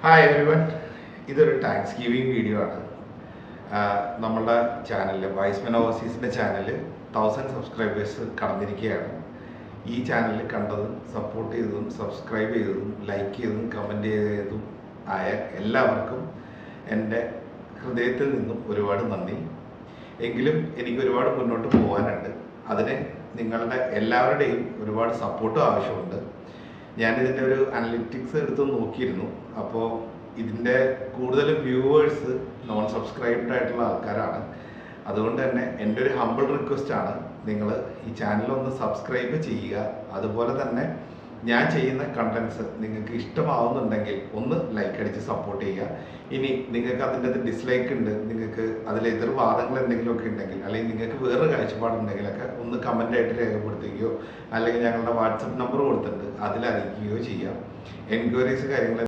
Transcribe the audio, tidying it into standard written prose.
Hi everyone, ഇതൊരു thanks giving video ആണ്. നമ്മളുടെ ചാനലിൽ വൈസ്മെൻ ഓവർസീസിൻ്റെ ചാനലിൽ 1000 സബ്സ്ക്രൈബേഴ്സ് കടന്നിരിക്കുകയാണ്. ഈ ചാനൽ കണ്ടതും സപ്പോർട്ട് ചെയ്തതും സബ്സ്ക്രൈബ് ചെയ്തതും ലൈക്ക് ചെയ്തതും കമൻറ്റ് ചെയ്തതും ആയ എല്ലാവർക്കും എൻ്റെ ഹൃദയത്തിൽ നിന്നും ഒരുപാട് നന്ദി. എങ്കിലും എനിക്ക് ഒരുപാട് മുന്നോട്ട് പോകാനുണ്ട്. അതിന് നിങ്ങളുടെ എല്ലാവരുടെയും ഒരുപാട് സപ്പോർട്ടും ആവശ്യമുണ്ട്. ഞാനിതിൻ്റെ ഒരു അനലിറ്റിക്സ് എടുത്ത് നോക്കിയിരുന്നു. അപ്പോൾ ഇതിൻ്റെ കൂടുതലും വ്യൂവേഴ്സ് നോൺ സബ്സ്ക്രൈബ്ഡ് ആയിട്ടുള്ള ആൾക്കാരാണ്. അതുകൊണ്ട് തന്നെ എൻ്റെ ഒരു ഹമ്പിൾ റിക്വസ്റ്റാണ്, നിങ്ങൾ ഈ ചാനലൊന്ന് സബ്സ്ക്രൈബ് ചെയ്യുക. അതുപോലെ തന്നെ ഞാൻ ചെയ്യുന്ന കണ്ടൻസ് നിങ്ങൾക്ക് ഇഷ്ടമാവുന്നുണ്ടെങ്കിൽ ഒന്ന് ലൈക്ക് അടിച്ച് സപ്പോർട്ട് ചെയ്യുക. ഇനി നിങ്ങൾക്ക് അതിൻ്റെ അത് ഡിസ്ലൈക്ക് ഉണ്ട്, നിങ്ങൾക്ക് അതിൽ എതിർവാദങ്ങൾ എന്തെങ്കിലുമൊക്കെ ഉണ്ടെങ്കിൽ, അല്ലെങ്കിൽ നിങ്ങൾക്ക് വേറെ കാഴ്ചപ്പാടുണ്ടെങ്കിലൊക്കെ ഒന്ന് കമൻ്റായിട്ട് രേഖപ്പെടുത്തുകയോ അല്ലെങ്കിൽ ഞങ്ങളുടെ വാട്സപ്പ് നമ്പർ കൊടുത്തിട്ടുണ്ട് അതിൽ അറിയിക്കുകയോ ചെയ്യാം. എൻക്വയറീസ് കാര്യങ്ങൾ